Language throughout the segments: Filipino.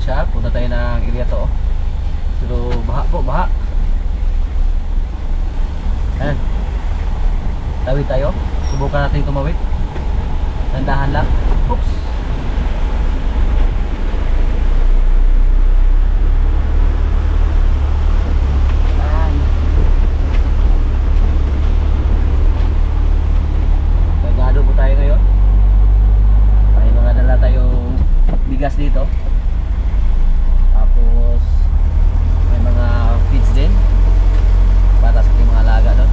siya. Punta tayo ng area to. Pero baha po, baha. Ayan. Tawid tayo. Subukan natin tumawid. Tandahan lang. Oops. Nagado po tayo ngayon. May mga dala tayong bigas dito. Tapos may mga feeds din para sa ating mga alaga doon.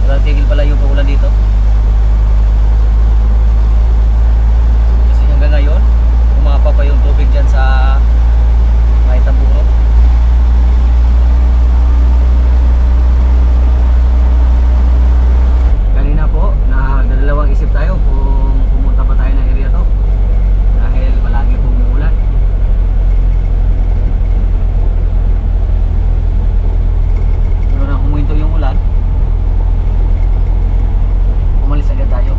Walang tigil pala yung paulan dito. Kasi hanggang ngayon umapa pa yung tubig dyan sa may Tamburo. Kanina po nagdadalawang isip tayo kung pumunta pa tayo ng area to dahil palagi pong umuulan. Pero nang huminto yung ulan, umalis agad tayo.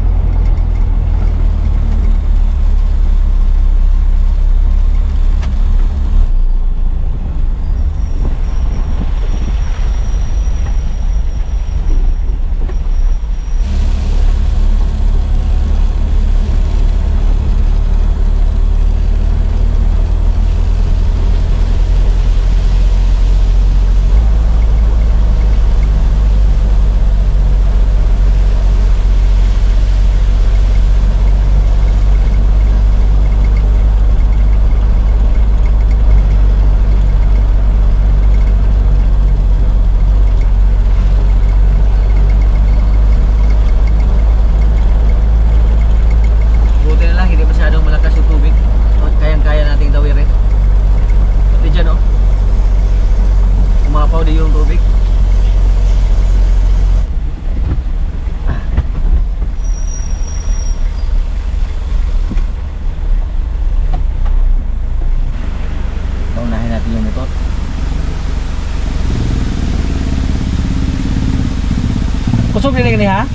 Kusog ni gani ha?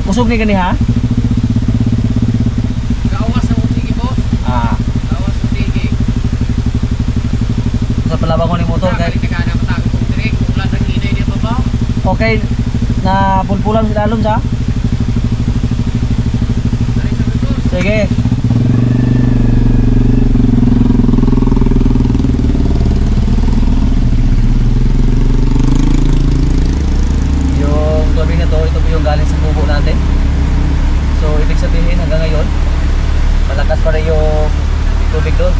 Kusog ni gani ha? Gawas sa sige boss. Gawas sa sige. Sa palabang ko ni motor kay ka na matag kung direk ulan sa hinay niya pa ba? okay na pulpulan sa dalom sa? Sige. Tubig na to, ito po yung galing sa kubo natin. So ibig sabihin hanggang ngayon malakas pa rin yung tubig doon.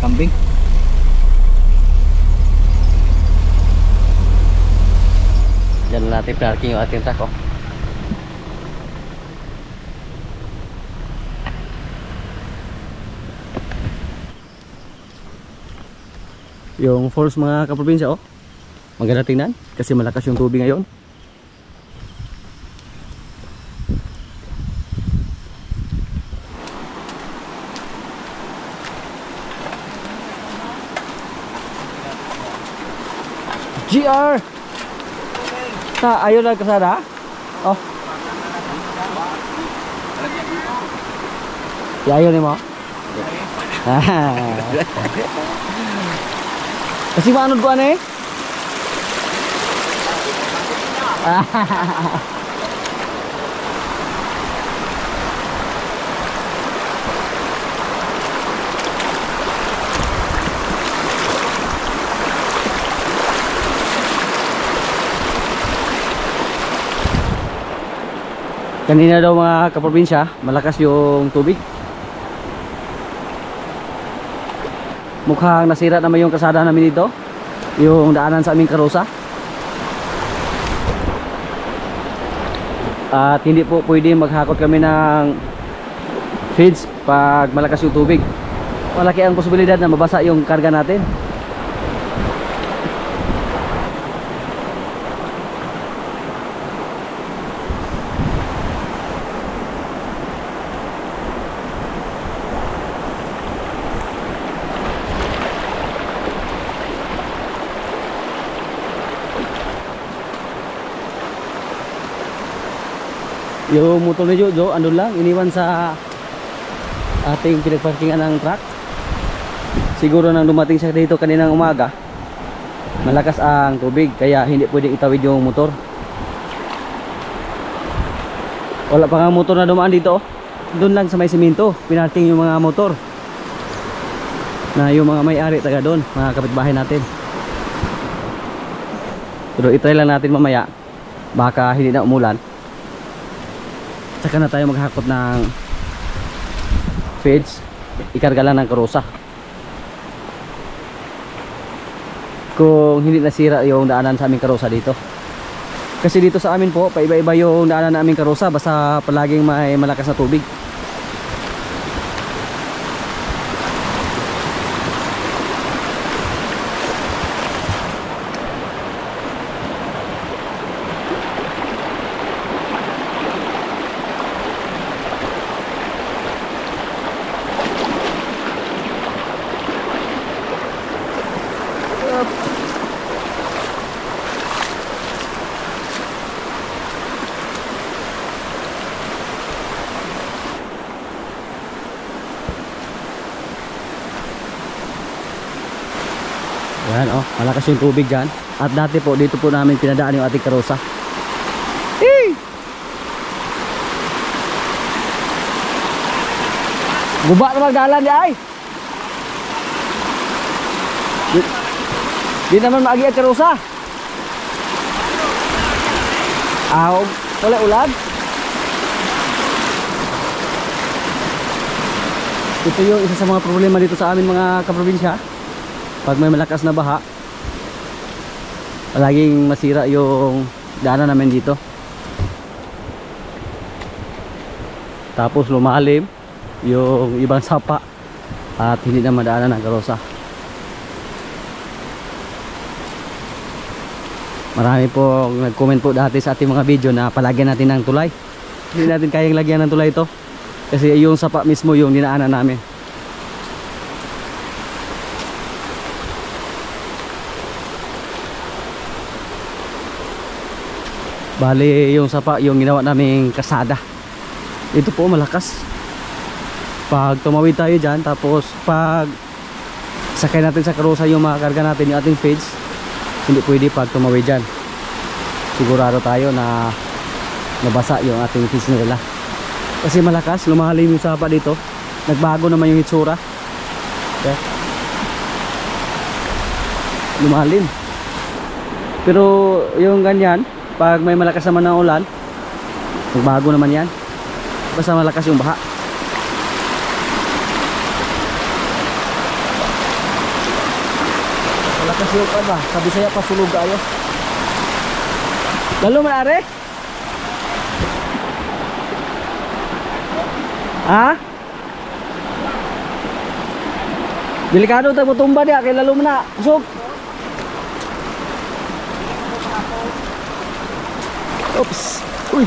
Kambing. Diyan na natin parking yung ating truck. Yung falls mga kaprobinsya maganda tingnan kasi malakas yung tubig ngayon. GR! Ayaw na kasada? Oh. Ayaw ni mo? Kasi maanod ko ano eh? Kanina daw mga kaprobinsya, malakas yung tubig. Mukhang nasira naman yung kasada namin dito, yung daanan sa aming karosa. At hindi po pwede maghakot kami ng feeds pag malakas yung tubig. Malaki ang posibilidad na mabasa yung karga natin. Yung motor ni Jojo, ano lang, iniwan sa ating pinagparkingan ng truck. Siguro nang dumating siya dito kaninang umaga, malakas ang tubig, kaya hindi pwedeng itawid yung motor. Wala pa nga motor na dumaan dito. Doon lang sa may simento, pinarking yung mga motor. Na yung mga may-ari taga doon, mga kapitbahay natin. Pero itry lang natin mamaya, baka hindi na umulan. Saka na tayo maghakot ng feeds, ikarga lang ng karosa. Kung hindi nasira yung daanan sa aming karosa dito. Kasi dito sa amin po, paiba-iba yung daanan na aming karosa, basta palaging may malakas na tubig. Yan, oh, malakas yung tubig dyan. At dati po, dito po namin pinadaan yung ating karosa. Guba na magdalan di ay. Di naman maagi ang karosa. Wala ulan. Ito yung isa sa mga problema dito sa amin mga kaprobinsya. Pag may malakas na baha, palaging masira yung daanan namin dito. Tapos lumalim yung ibang sapa at hindi na madaanan ng karosa. Marami po nag-comment po dati sa ating mga video na palagyan natin ng tulay. Hindi natin kayang lagyan ng tulay ito kasi yung sapa mismo yung dinaanan namin. Bali yung sapa yung ginawa naming kasada. Ito po malakas. Pag tumawid tayo dyan, tapos pag sakay natin sa karosa yung mga karga natin, yung ating feeds, hindi pwede pag tumawid dyan. Sigurado tayo na nabasa yung ating feeds nila. Kasi malakas, lumalim yung sapa dito. Nagbago naman yung hitsura. Okay. Lumalim. Pero yung ganyan, pag may malakas naman ng ulan, magbago naman yan. Basta malakas yung baha. Malakas yung ba? Sabi saya pasulog ayo. Lalo man are? Ha? Delikado tayo tumba dia kay lalo man na. Usog. Oops. Uy.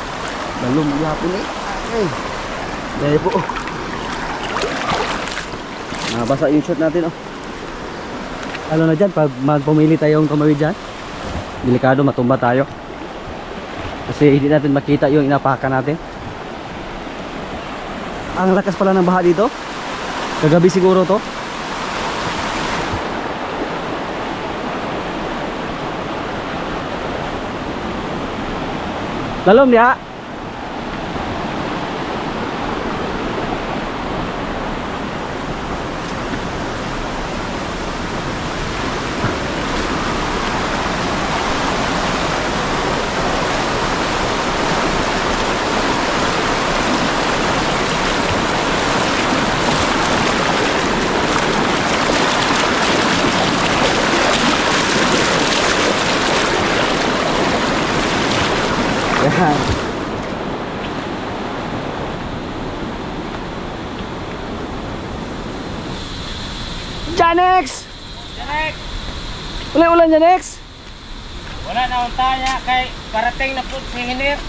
Lalo magyapon eh. Okay. Dahil po. Nabasa yung shot natin oh. Ano na dyan, pag magpumili tayong tumawid dyan, delikado matumba tayo. Kasi hindi natin makita yung inapakan natin. Ang lakas pala ng baha dito. Kagabi siguro to. Lalom dia. Yan. Janex! Janek! Ulan Janex! Wala na unta niya kay parating na po si Hinir.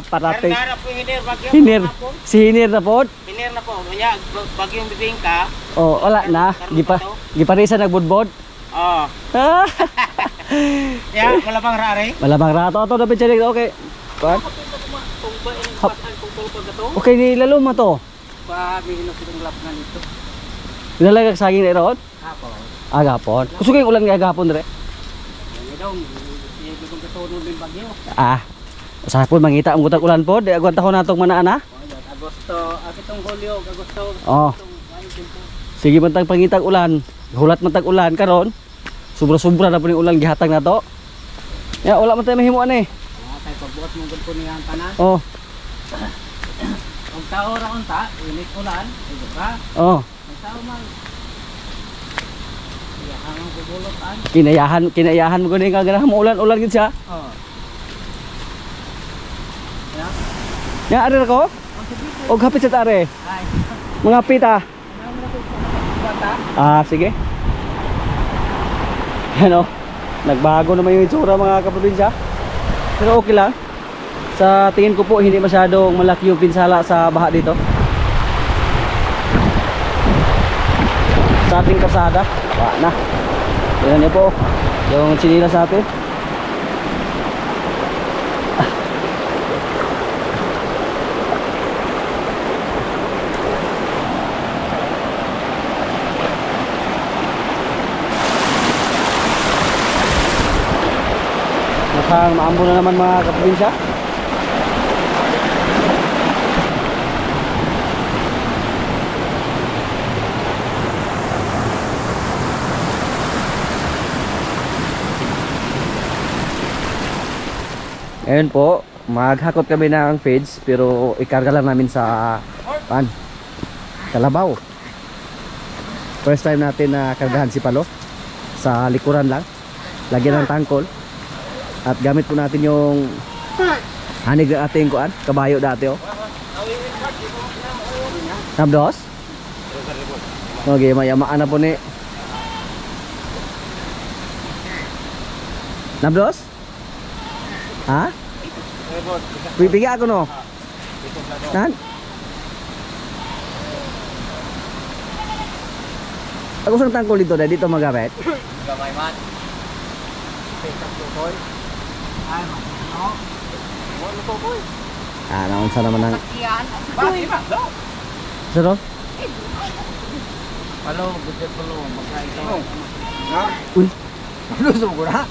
Parating. Karna na po Hinir bagyo. Hinir. Si Hinir na po. Hinir na po. Kanya bagyong bibingka. Oh, wala na. Giparisa nagbudbod. Oh. Ya, malabang rare. Malamang rato to dapat Janex. Okay. Kuan. Okay ni lalo mo to. Pabihilo sa lap na nito. Nilalagak saging na ron? Apo. Agapon. Gusto ko yung ulan nga agapon dire. Daw, siya gustong katunog din bagyo. Usaha po mangita ang gutag ulan po. Di agwan taho natong manaan ha. Agosto, akitong Hulyo, Agosto. Oh. Sige man tag pangitag ulan. Hulat man tag ulan karon. Sobra-sobra na po yung ulan gihatag na to. Ya wala man tayo mahimuan eh. Kay pagbuot mo gud ko niya tanan. Oh. Ang tao ra unta, init ulan, di ba? Oh. Ang tao man. Ya hangang bubulutan. Kinayahan mo gani nga ganahan mo ulan-ulan gid siya. Oh. Ya. Ya ari ra ko. Og hapit sa tare. Ay. Mga pita. Bata. Sige. Ano? Nagbago naman yung itsura mga kaprobinsya. Pero okay lang. Sa tingin ko po hindi masyadong malaki yung pinsala sa baha dito. Sa ating kasada. Wala na. Tingnan niyo po yung chinilas natin. Mukhang maambo na naman mga kaprobinsya. Ngayon po, maghakot kami ng feeds pero ikarga lang namin sa Kalabaw. First time natin na kargahan si Palo sa likuran lang. Lagyan ng tangkol. At gamit po natin yung hanig na ating kuan, kabayo dati oh. Nabdos? Okay, mayamaan na po ni. Nabdos? Ha? Bibigyan ako no. Nan? Ako sang tangkol dito dito magamit. Gamay man. Tekap tutoy. Ay man. No. Wala to boy. Naunsa naman ang Iyan. Bakit ba? Sino? Palo, budget palo, magkaito. Ha? Uy, Ano sugo na?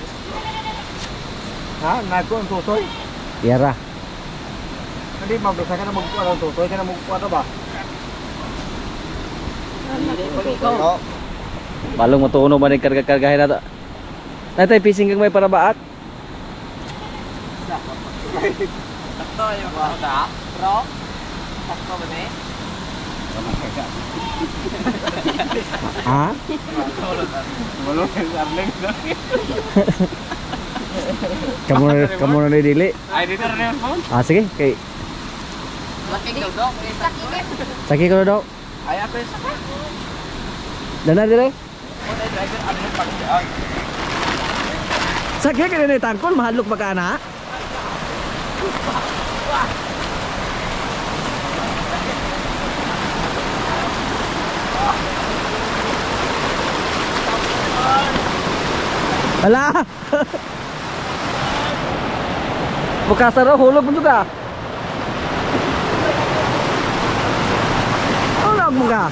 Ha? Nagko ang tutoy? yara. Hindi, mabisa ka na magkuha ng tutoy. Ka na magkuha na ba? Oo. Balong matuno ba ning karga-kargahin nato? Natay pising kang may para baat. Sakto yung bata. Bro. Sakto ba ni? Ha? Walo yung sarling. Kamu na dili. Ay, dito rin yung phone? Sige, kay Laki daw daw. saki ko daw. Ay, ato yung saka. Dana dire. Kung ay driver, ano yung pagkiaan? Saki ka na tangkol mahadlok ba ka na? Hala. Bukasan raw hulog mo juga. Hulog mo ka.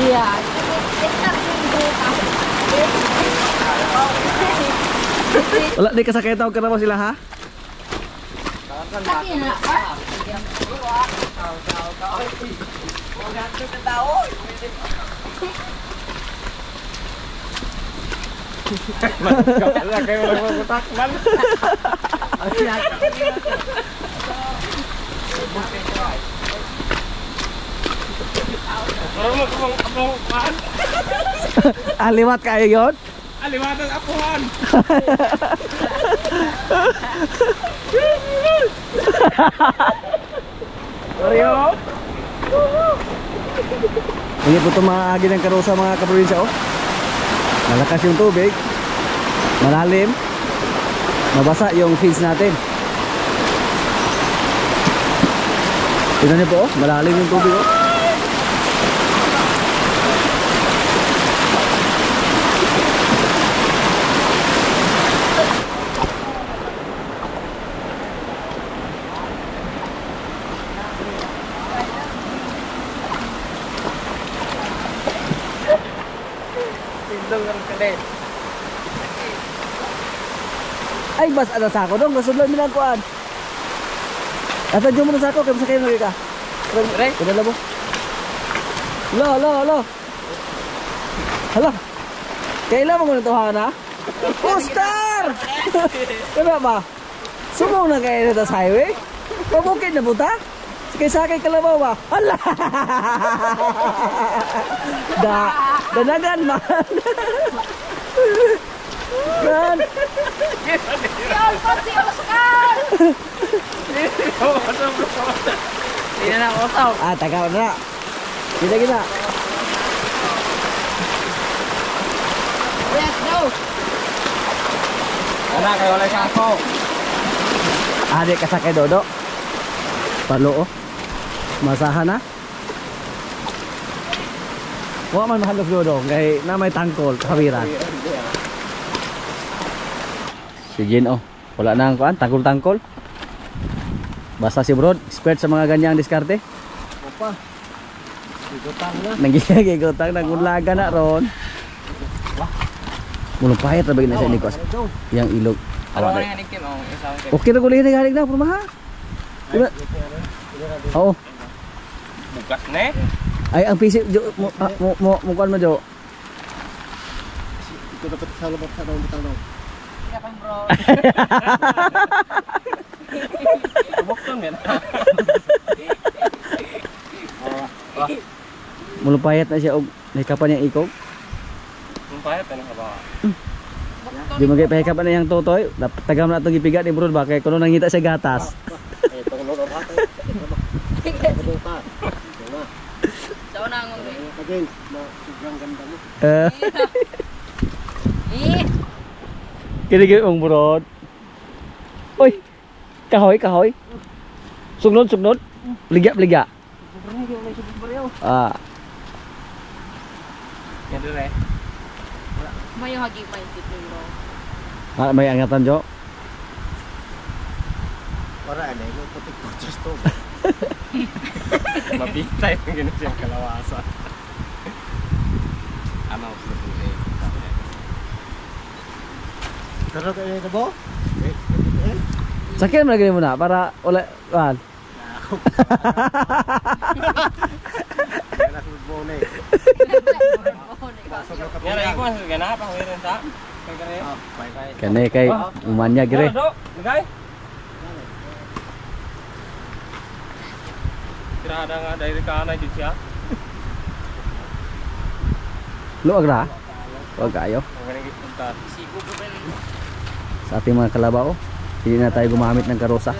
Iya. Wala di kasakay tawag ka na mo sila ha? Wala kayo lang magkutakman. Parang mag-apuhan. Aliwat kayo yun? Aliwatan apuhan. Oreo! Hindi po tumahagi ng karusa mga kaprobinsya oh. Malakas yung tubig, malalim, mabasa yung feeds natin. Tignan niyo po oh, malalim yung tubig oh. Ay, bas ada sako dong, gasudlan mi lang kuan. Ata jom mo na sako kay sakay na ka. Re, kada labo. Lo. Hala. Kailan mo nito ha? Poster! Kaya ba? Sumo na kayo sa highway? Pabukid na buta? Sige sakay kalabaw ba? Hala! Danagan man. Man. Si Oscar! Hindi na ako tao. Ah, tagaw na. Kita. Let's go! Wala kayo wala sa ako. Adik ka sakay dodo. Palo oh. Masahan na. Wa man mahalok dodo kay na may tangkol kawiran. Sige oh. Wala na ang kuan, tangkol-tangkol. Basta si Brod, expert sa mga ganyang diskarte. Opa. Igutang na. Nagigigutang nagulaga na ron. Mulong pahit na bagay na sa inikos. Yang ilog. Ano nga nga nikim ang isang kim? Okay na gulihin na galing na, purmaha. Oo. Bukas na Ay, ang PC, Jo, mukuan mo, Jo. Ito dapat sa labat sa daw butang daw. Kaya pang bro. Bukton yan. Mulong pahit na siya og nahikapan niyang ikog. Sumpayat ano ka ba? Di magay pahikapan na yung totoy. Tagam na itong ipigat ni Brod ba? Kaya kuno nangita sa gatas. Ay, pangulo na bata. Buta. Saan na ang ulo? Again, sobrang ganda mo. Kinigay ang Brod. Uy! Kahoy. Sugnod. Ligya. Ah. Yan doon eh. May hagi pa yung tip bro. May angatan, Jo. Para ano, yung putik-putik to. Mabitay yung ganun siyang kalawasa. Ano ako sa tuloy. Pero kayo na ba? Sakyan mo na mo na para wala. Wala. Yan ay ko sa ganap ako rin ta. Kani kay umanya gire. Lagay. Tirada nga dahil ka na jud siya. Luwag ra. Wag kayo. Sigo ko ba yun? Sa ating mga kalabaw, hindi na tayo gumamit ng karosa.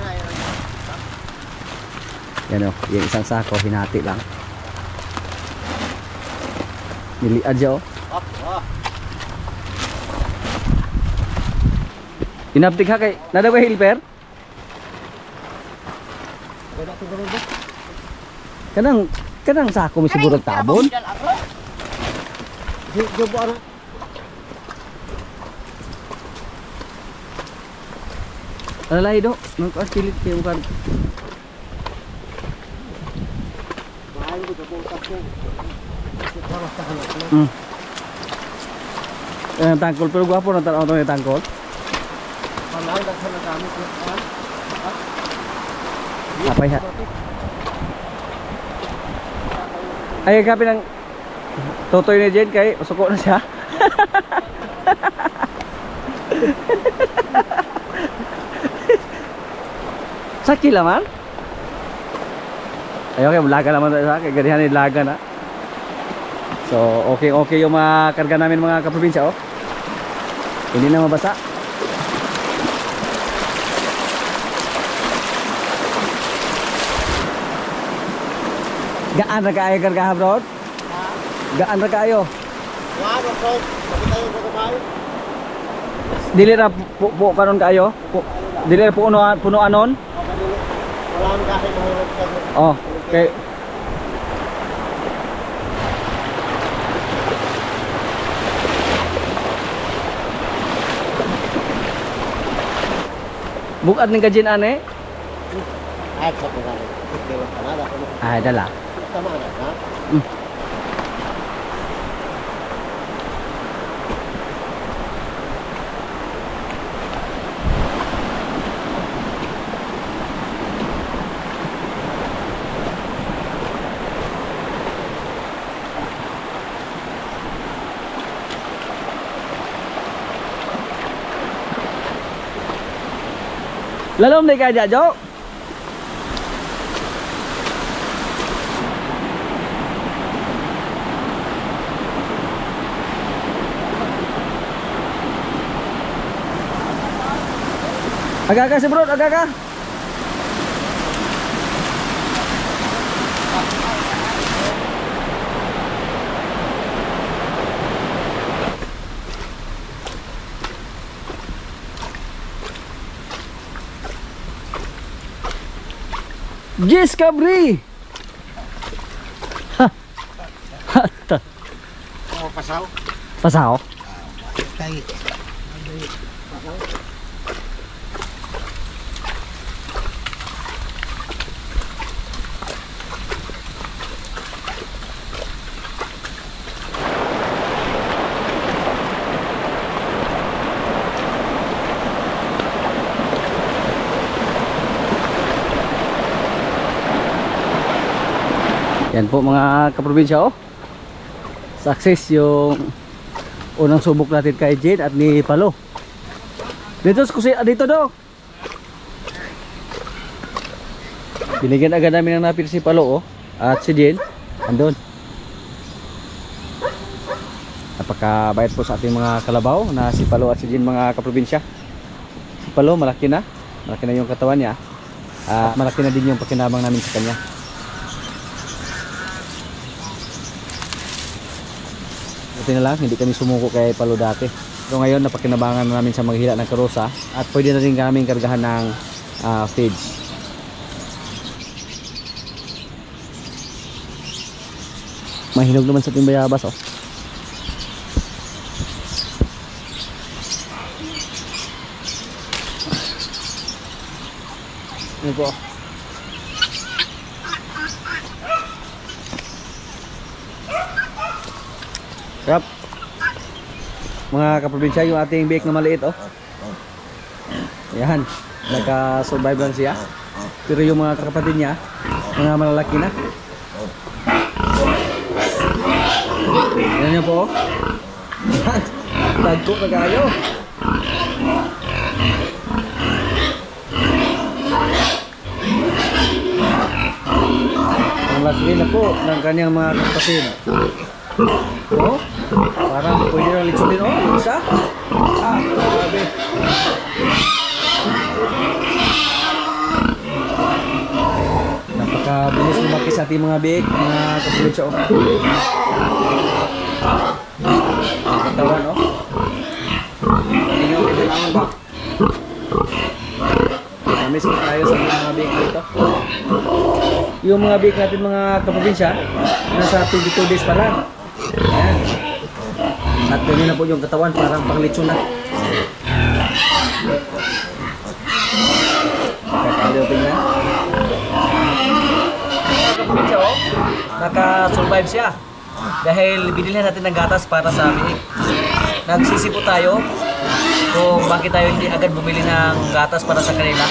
Yan o, yung isang sako, hinati lang. Niliad siya o. Inaptig ha kay, nada ba helper? Kanang sako mo siguro tabon. Alalay do, nang kuas pilit kayo kan. Tangkol pero gwapo na tanaw to ni tangkol. Apa ya? Ay kapi ng totoy ni Jen kay usuko na siya. Sakit lah man. Ayo kay laga naman sa kay gadihan ni laga na. So, okay yung mga karga namin mga kaprobinsya, oh. Hindi na mabasa. Gaan na kaayo kargahan, bro? Gaan na kaayo? Wala ko. Bakit tayo sa kamay? Dili na po karon kaayo? Dili na puno anon? Wala ang kahit mahirap ka. Oh, okay. Bukad ng kajin ane? Ay, sa kamay. Pero kanada ko. Ah, dala. Tama na, ha? Lalom di kaya Jo. Agak-agak si bro, agak-agak. Yes, kabri. Oh, pasaw. Pasaw. Tay. Yan po mga kaprobinsya, oh. Success yung unang subok natin kay Jane at ni Palo. Dito dito do. Binigyan agad namin ng napil si Palo, oh. At si Jane andun. Napakabait po sa ating mga kalabaw na si Palo at si Jane mga kaprobinsya. Si Palo malaki na yung katawan niya. Malaki na din yung pakinabang namin sa kanya. Buti na lang, hindi kami sumuko kay Palo dati. So ngayon, napakinabangan namin sa maghila ng karosa at pwede na rin kami kargahan ng feeds. Mahinog naman sa ating bayabas, oh. Ano po? Sarap. Mga kaprobinsya, yung ating biik na maliit, oh. Yan, naka-survive lang siya. Pero yung mga kakapatid niya, mga malalaki na. Yan niya po, oh. Tagko na kayo. Ang last na po ng kanyang mga kapatid. Oh, parang pwede na litso din, oh, yung isa. Grabe. Napakabilis lumaki sa ating mga biik, mga kaprobinsya, oh. Katawan, oh. Hindi nyo kailangan ba? Namiss ko tayo sa mga biik dito. Yung mga biik natin mga kaprobinsya, nasa 22 days pa lang. Ayan. At ganyan na po yung katawan, parang panglitso na. Kakaliopin na. Kaprobinsya, oh, naka-survive siya. Dahil binilhan natin ng gatas para sa biik. Nagsisipo tayo kung bakit tayo hindi agad bumili ng gatas para sa kanila.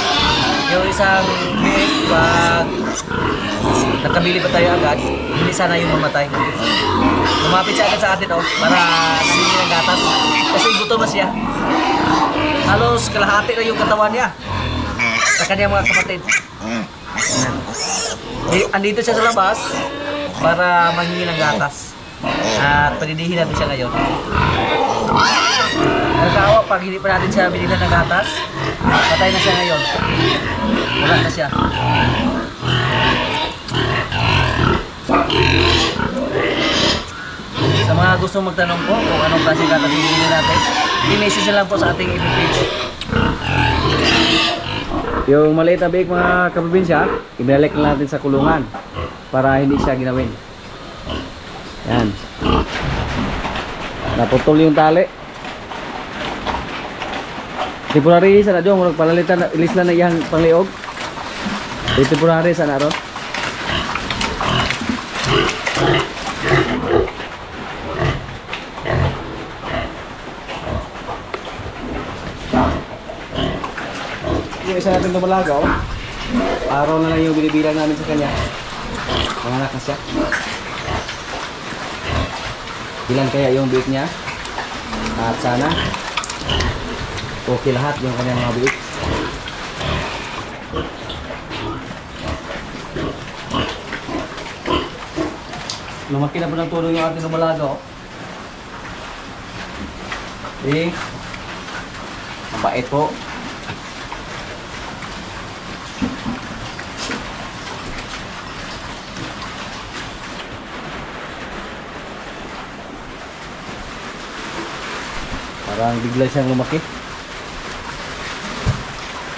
Yung isang biik, pag nakabili pa tayo agad, hindi sana yung mamatay. Lumapit siya agad sa atin, oh, para namili ng gatas. Kasi gutom na siya. Halos kalahati na yung katawan niya sa kanyang mga kapatid. Andito siya sa labas para manghingi ng gatas. At panidihin natin siya ngayon. Nagkaawa pag hindi pa natin siya binilan ng gatas. Patay na siya ngayon. Wala na siya. Sa mga gustong magtanong po kung anong klaseng gatas binilan natin, i-message na lang po sa ating FB page. Yung maliit na biik mga kaprobinsya, ibalik na natin sa kulungan para hindi siya ginawin. Yan. Naputol yung tali. Temporary sana dong, murag palalitan ilis na iyang pangliog. Temporary sana ron. Yung isa natin dumalagaw, araw na lang yung binibilang namin sa kanya. Mga anak na siya. Ilan kaya yung biik niya? At sana okay lahat yung kanyang mga biik. Lumaki na po ng tulong yung ating dumalagaw. Mabait po. Parang bigla siyang lumaki.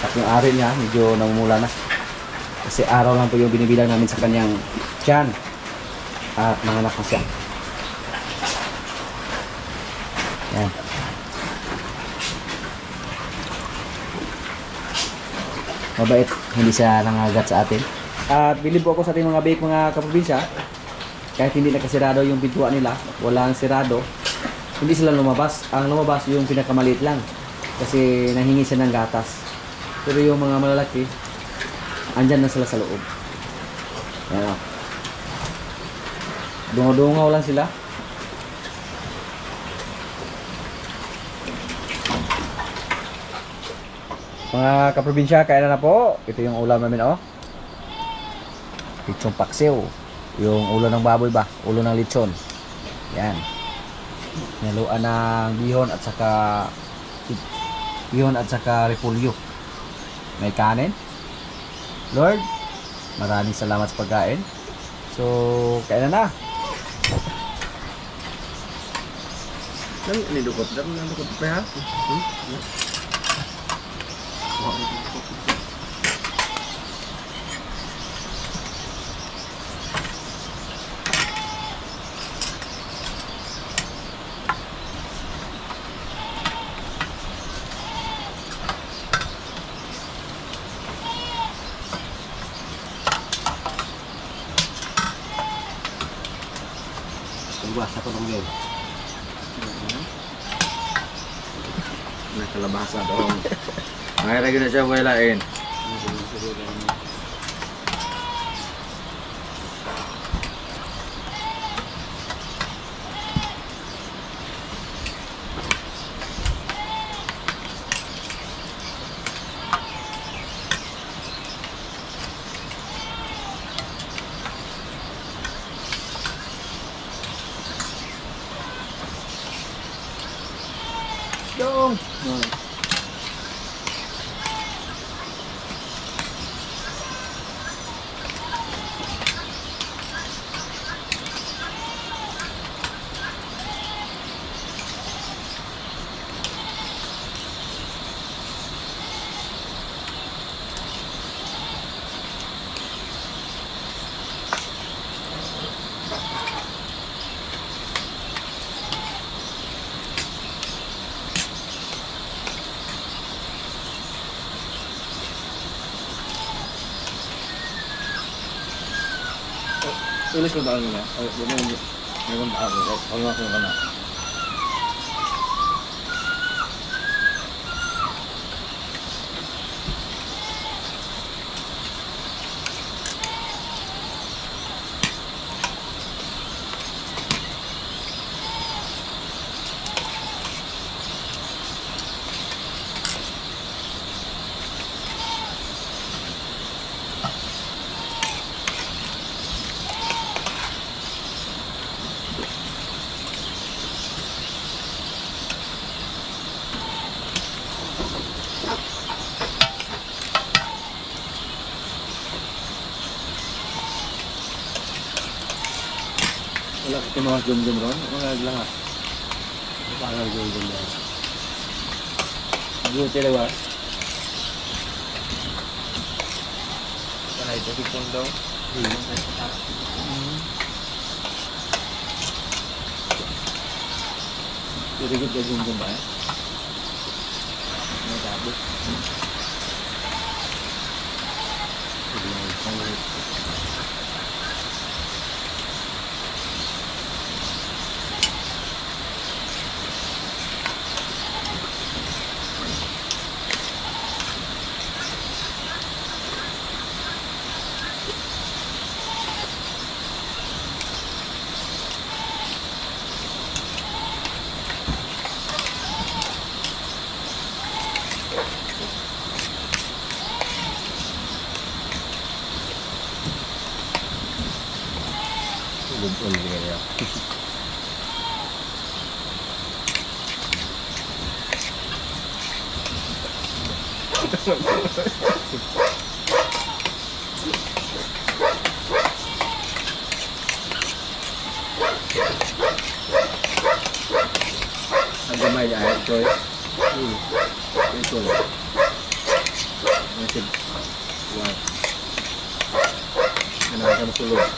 At yung ari niya medyo namumula na. Kasi araw lang po yung binibilang namin sa kanyang tiyan. At nanganak na siya. Yan. Mabait, hindi siya nangagat sa atin. At bilib po ako sa ating mga bake mga kaprobinsya. Kahit hindi nakasirado yung pintuan nila, walang sirado, hindi sila lumabas. Ang lumabas yung pinakamaliit lang. Kasi nahingi siya ng gatas. Pero yung mga malalaki, andyan na sila sa loob. Ayan o. Dungaw-dungaw lang sila. Mga kaprobinsya, kailan na po? Ito yung ulam namin o. Lechong paksiw. Yung ulo ng baboy ba? Ulo ng lechon. Yan. Naluan ng bihon at saka repolyo. May kanin. Lord, maraming salamat sa pagkain. So, kailan na? Nidukot pa ha? Buwas ako ng ngayon. Nakalabasa doon. Mayroon na siya walain. Dong! Tulis ko daan nila. Mayroon pa ako. Pag ako ka na. Wala ka mga jom-jom ron. Mga lahat. Parang jom-jom ron. Buti lewas. Karena itu di pondok. Jadi kita jom-jom ya. Ini habis. Gumpul dia ya. Ada mai air coy. Itu lah. Masih. Wah. Kenapa kamu keluar?